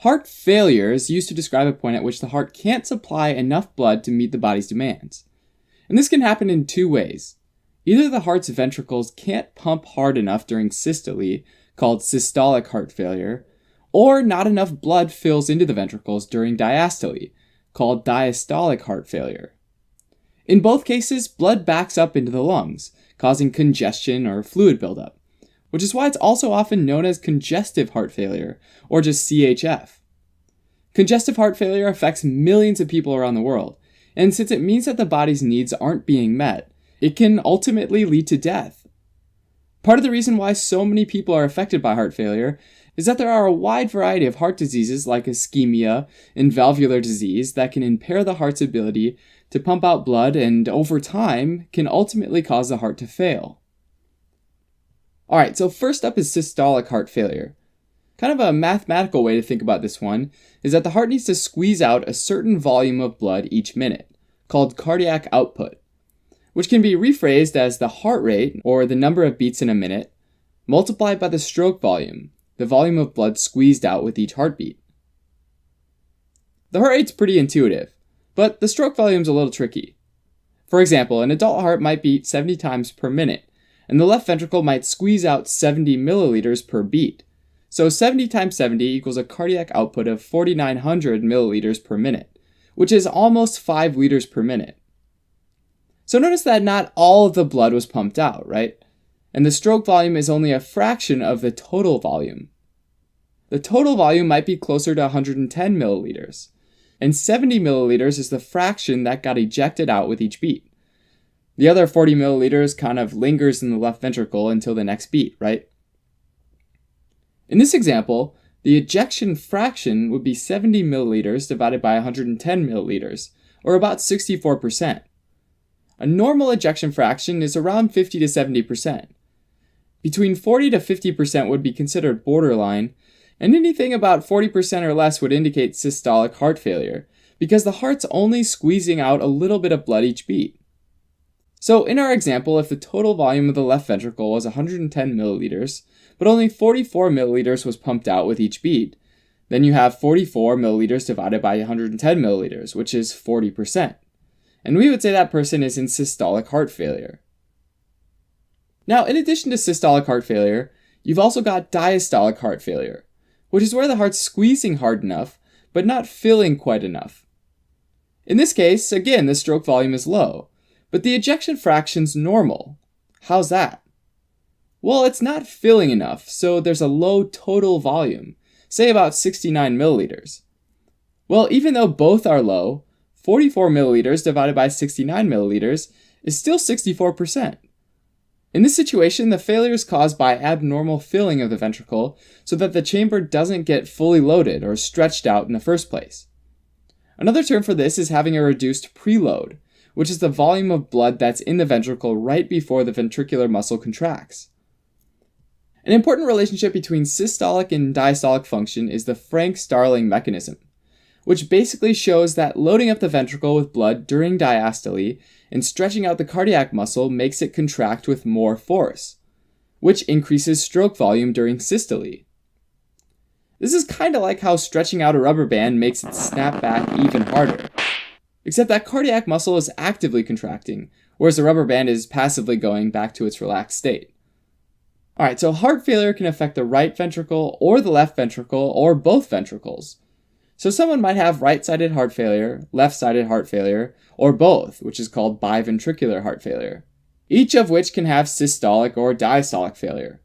Heart failure is used to describe a point at which the heart can't supply enough blood to meet the body's demands. And this can happen in two ways. Either the heart's ventricles can't pump hard enough during systole, called systolic heart failure, or not enough blood fills into the ventricles during diastole, called diastolic heart failure. In both cases, blood backs up into the lungs, causing congestion or fluid buildup, which is why it's also often known as congestive heart failure, or just CHF. Congestive heart failure affects millions of people around the world, and since it means that the body's needs aren't being met, it can ultimately lead to death. Part of the reason why so many people are affected by heart failure is that there are a wide variety of heart diseases like ischemia and valvular disease that can impair the heart's ability to pump out blood and, over time, can ultimately cause the heart to fail. Alright, so first up is systolic heart failure. Kind of a mathematical way to think about this one is that the heart needs to squeeze out a certain volume of blood each minute, called cardiac output, which can be rephrased as the heart rate, or the number of beats in a minute, multiplied by the stroke volume, the volume of blood squeezed out with each heartbeat. The heart rate's pretty intuitive, but the stroke volume's a little tricky. For example, an adult heart might beat 70 times per minute, and the left ventricle might squeeze out 70 milliliters per beat. So 70 times 70 equals a cardiac output of 4,900 milliliters per minute, which is almost 5 liters per minute. So notice that not all of the blood was pumped out, right? And the stroke volume is only a fraction of the total volume. The total volume might be closer to 110 milliliters, and 70 milliliters is the fraction that got ejected out with each beat. The other 40 milliliters kind of lingers in the left ventricle until the next beat, right? In this example, the ejection fraction would be 70 milliliters divided by 110 milliliters, or about 64%. A normal ejection fraction is around 50 to 70%. Between 40 to 50% would be considered borderline, and anything about 40% or less would indicate systolic heart failure, because the heart's only squeezing out a little bit of blood each beat. So in our example, if the total volume of the left ventricle was 110 milliliters, but only 44 milliliters was pumped out with each beat, then you have 44 milliliters divided by 110 milliliters, which is 40%. And we would say that person is in systolic heart failure. Now, in addition to systolic heart failure, you've also got diastolic heart failure, which is where the heart's squeezing hard enough, but not filling quite enough. In this case, again, the stroke volume is low, but the ejection fraction's normal. How's that? Well, it's not filling enough, so there's a low total volume, say about 69 milliliters. Well, even though both are low, 44 milliliters divided by 69 milliliters is still 64%. In this situation, the failure is caused by abnormal filling of the ventricle so that the chamber doesn't get fully loaded or stretched out in the first place. Another term for this is having a reduced preload, which is the volume of blood that's in the ventricle right before the ventricular muscle contracts. An important relationship between systolic and diastolic function is the Frank-Starling mechanism, which basically shows that loading up the ventricle with blood during diastole and stretching out the cardiac muscle makes it contract with more force, which increases stroke volume during systole. This is kind of like how stretching out a rubber band makes it snap back even harder, except that cardiac muscle is actively contracting, whereas the rubber band is passively going back to its relaxed state. Alright, so heart failure can affect the right ventricle or the left ventricle or both ventricles. So someone might have right-sided heart failure, left-sided heart failure, or both, which is called biventricular heart failure, each of which can have systolic or diastolic failure.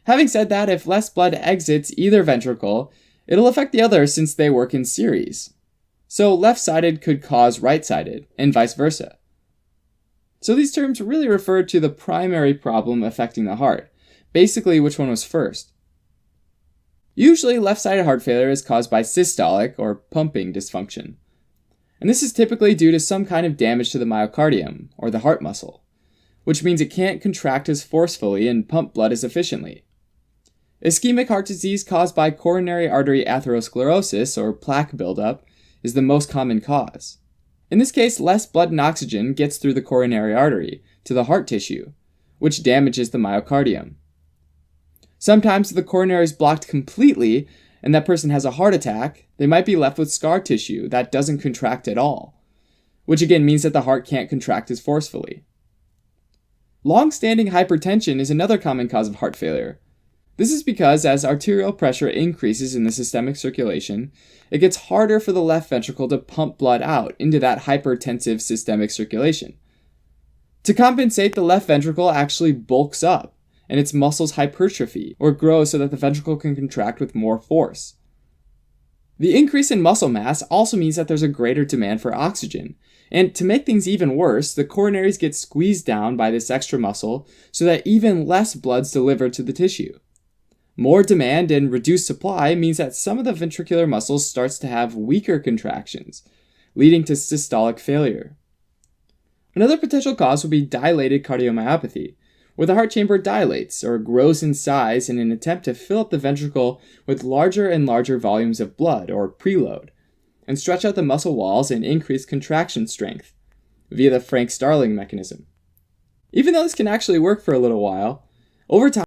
Having said that, if less blood exits either ventricle, it'll affect the other since they work in series. So left-sided could cause right-sided, and vice versa. So these terms really refer to the primary problem affecting the heart, basically which one was first. Usually, left-sided heart failure is caused by systolic, or pumping, dysfunction. And this is typically due to some kind of damage to the myocardium, or the heart muscle, which means it can't contract as forcefully and pump blood as efficiently. Ischemic heart disease caused by coronary artery atherosclerosis, or plaque buildup, is the most common cause. In this case, less blood and oxygen gets through the coronary artery to the heart tissue, which damages the myocardium. Sometimes the coronary is blocked completely, and that person has a heart attack, they might be left with scar tissue that doesn't contract at all, which again means that the heart can't contract as forcefully. Long-standing hypertension is another common cause of heart failure. This is because as arterial pressure increases in the systemic circulation, it gets harder for the left ventricle to pump blood out into that hypertensive systemic circulation. To compensate, the left ventricle actually bulks up, and its muscles hypertrophy or grow so that the ventricle can contract with more force. The increase in muscle mass also means that there's a greater demand for oxygen, and to make things even worse, the coronaries get squeezed down by this extra muscle so that even less blood's delivered to the tissue. More demand and reduced supply means that some of the ventricular muscles starts to have weaker contractions, leading to systolic failure. Another potential cause would be dilated cardiomyopathy, where the heart chamber dilates or grows in size in an attempt to fill up the ventricle with larger and larger volumes of blood, or preload, and stretch out the muscle walls and increase contraction strength via the Frank-Starling mechanism. Even though this can actually work for a little while, over time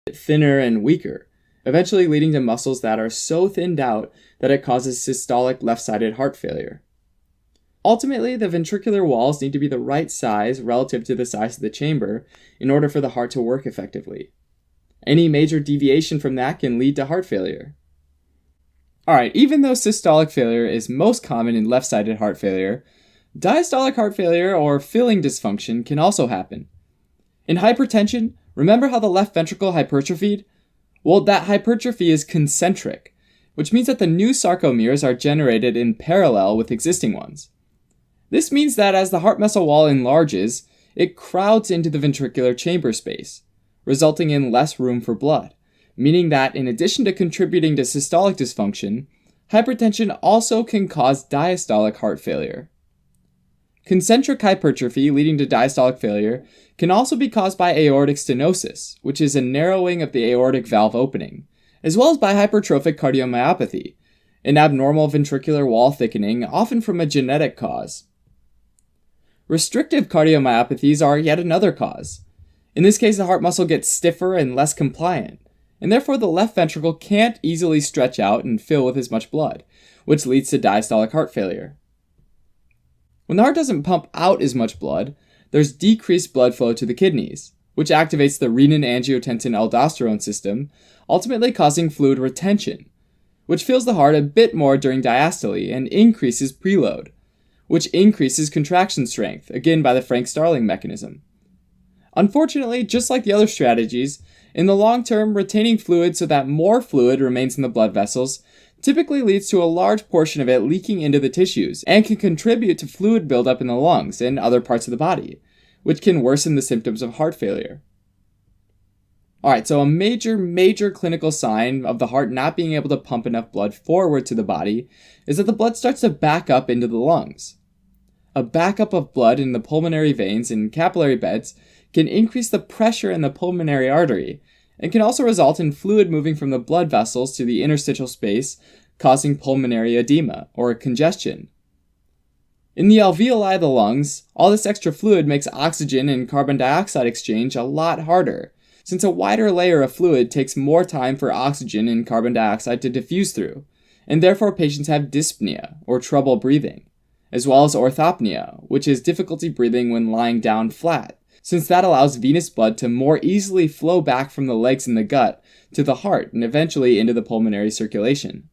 it gets thinner and weaker, eventually leading to muscles that are so thinned out that it causes systolic left-sided heart failure. Ultimately, the ventricular walls need to be the right size relative to the size of the chamber in order for the heart to work effectively. Any major deviation from that can lead to heart failure. Alright, even though systolic failure is most common in left-sided heart failure, diastolic heart failure or filling dysfunction can also happen. In hypertension, remember how the left ventricle hypertrophied? Well, that hypertrophy is concentric, which means that the new sarcomeres are generated in parallel with existing ones. This means that as the heart muscle wall enlarges, it crowds into the ventricular chamber space, resulting in less room for blood, meaning that in addition to contributing to systolic dysfunction, hypertension also can cause diastolic heart failure. Concentric hypertrophy leading to diastolic failure can also be caused by aortic stenosis, which is a narrowing of the aortic valve opening, as well as by hypertrophic cardiomyopathy, an abnormal ventricular wall thickening, often from a genetic cause. Restrictive cardiomyopathies are yet another cause. In this case, the heart muscle gets stiffer and less compliant, and therefore the left ventricle can't easily stretch out and fill with as much blood, which leads to diastolic heart failure. When the heart doesn't pump out as much blood, there's decreased blood flow to the kidneys, which activates the renin-angiotensin-aldosterone system, ultimately causing fluid retention, which fills the heart a bit more during diastole and increases preload, which increases contraction strength, again by the Frank-Starling mechanism. Unfortunately, just like the other strategies, in the long term, retaining fluid so that more fluid remains in the blood vessels typically leads to a large portion of it leaking into the tissues and can contribute to fluid buildup in the lungs and other parts of the body, which can worsen the symptoms of heart failure. Alright, so a major clinical sign of the heart not being able to pump enough blood forward to the body is that the blood starts to back up into the lungs. A backup of blood in the pulmonary veins and capillary beds can increase the pressure in the pulmonary artery and can also result in fluid moving from the blood vessels to the interstitial space, causing pulmonary edema or congestion. In the alveoli of the lungs, all this extra fluid makes oxygen and carbon dioxide exchange a lot harder, since a wider layer of fluid takes more time for oxygen and carbon dioxide to diffuse through, and therefore patients have dyspnea or trouble breathing, as well as orthopnea, which is difficulty breathing when lying down flat, since that allows venous blood to more easily flow back from the legs and the gut to the heart and eventually into the pulmonary circulation.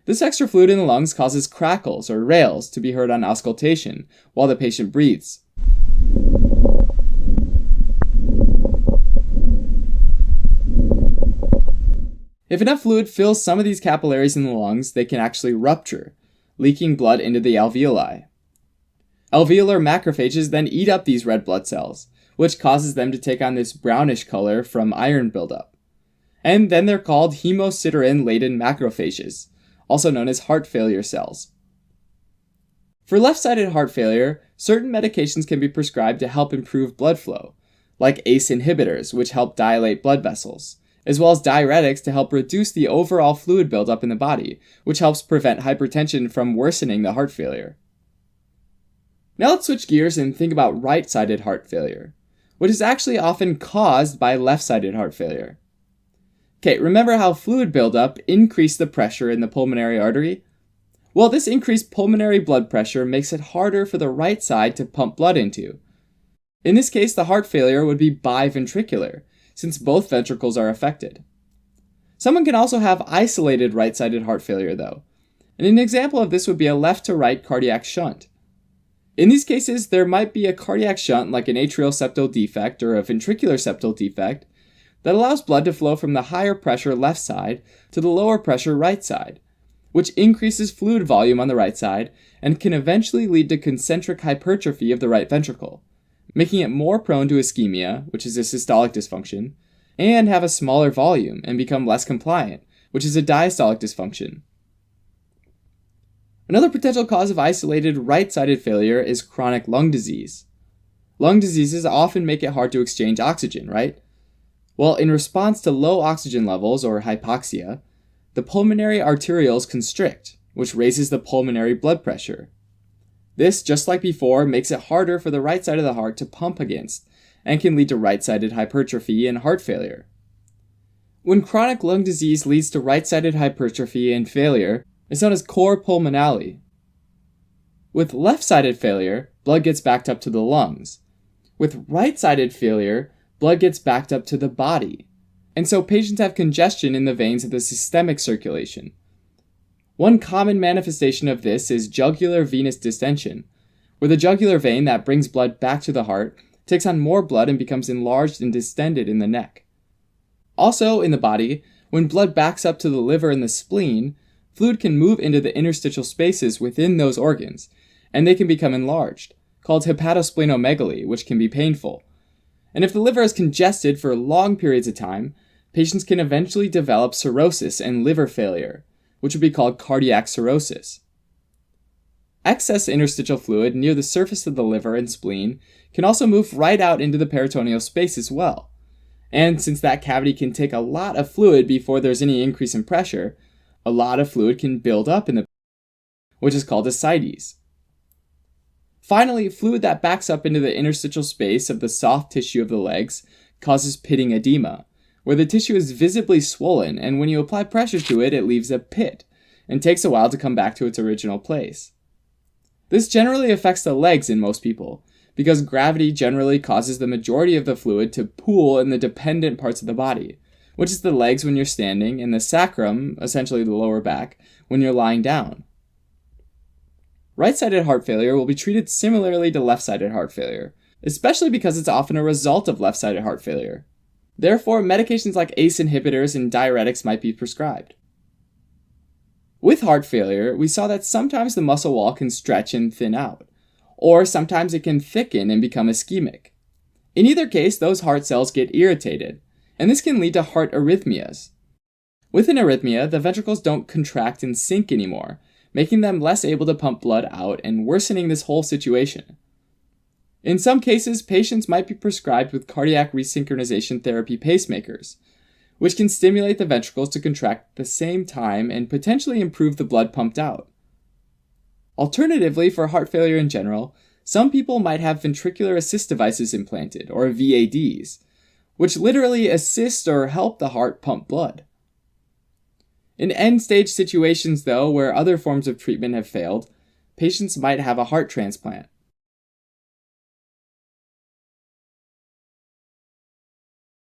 This extra fluid in the lungs causes crackles or rales to be heard on auscultation while the patient breathes. If enough fluid fills some of these capillaries in the lungs, they can actually rupture, leaking blood into the alveoli. Alveolar macrophages then eat up these red blood cells, which causes them to take on this brownish color from iron buildup. And then they're called hemosiderin-laden macrophages, also known as heart failure cells. For left-sided heart failure, certain medications can be prescribed to help improve blood flow, like ACE inhibitors, which help dilate blood vessels, as well as diuretics to help reduce the overall fluid buildup in the body, which helps prevent hypertension from worsening the heart failure. Now let's switch gears and think about right-sided heart failure, which is actually often caused by left-sided heart failure. Okay, remember how fluid buildup increased the pressure in the pulmonary artery? Well, this increased pulmonary blood pressure makes it harder for the right side to pump blood into. In this case, the heart failure would be biventricular, since both ventricles are affected. Someone can also have isolated right-sided heart failure, though, and an example of this would be a left-to-right cardiac shunt. In these cases, there might be a cardiac shunt like an atrial septal defect or a ventricular septal defect that allows blood to flow from the higher pressure left side to the lower pressure right side, which increases fluid volume on the right side and can eventually lead to concentric hypertrophy of the right ventricle, making it more prone to ischemia, which is a systolic dysfunction, and have a smaller volume and become less compliant, which is a diastolic dysfunction. Another potential cause of isolated right-sided failure is chronic lung disease. Lung diseases often make it hard to exchange oxygen, right? Well, in response to low oxygen levels, or hypoxia, the pulmonary arterioles constrict, which raises the pulmonary blood pressure. This, just like before, makes it harder for the right side of the heart to pump against, and can lead to right-sided hypertrophy and heart failure. When chronic lung disease leads to right-sided hypertrophy and failure, it's known as cor pulmonale. With left-sided failure, blood gets backed up to the lungs. With right-sided failure, blood gets backed up to the body. And so patients have congestion in the veins of the systemic circulation. One common manifestation of this is jugular venous distension, where the jugular vein that brings blood back to the heart takes on more blood and becomes enlarged and distended in the neck. Also, in the body, when blood backs up to the liver and the spleen, fluid can move into the interstitial spaces within those organs, and they can become enlarged, called hepatosplenomegaly, which can be painful. And if the liver is congested for long periods of time, patients can eventually develop cirrhosis and liver failure, which would be called cardiac cirrhosis. Excess interstitial fluid near the surface of the liver and spleen can also move right out into the peritoneal space as well. And since that cavity can take a lot of fluid before there's any increase in pressure, a lot of fluid can build up in the which is called ascites. Finally, fluid that backs up into the interstitial space of the soft tissue of the legs causes pitting edema, where the tissue is visibly swollen, and when you apply pressure to it, it leaves a pit, and takes a while to come back to its original place. This generally affects the legs in most people, because gravity generally causes the majority of the fluid to pool in the dependent parts of the body, which is the legs when you're standing, and the sacrum, essentially the lower back, when you're lying down. Right-sided heart failure will be treated similarly to left-sided heart failure, especially because it's often a result of left-sided heart failure. Therefore, medications like ACE inhibitors and diuretics might be prescribed. With heart failure, we saw that sometimes the muscle wall can stretch and thin out, or sometimes it can thicken and become ischemic. In either case, those heart cells get irritated, and this can lead to heart arrhythmias. With an arrhythmia, the ventricles don't contract and sink anymore, making them less able to pump blood out and worsening this whole situation. In some cases, patients might be prescribed with cardiac resynchronization therapy pacemakers, which can stimulate the ventricles to contract at the same time and potentially improve the blood pumped out. Alternatively, for heart failure in general, some people might have ventricular assist devices implanted, or VADs, which literally assist or help the heart pump blood. In end-stage situations, though, where other forms of treatment have failed, patients might have a heart transplant.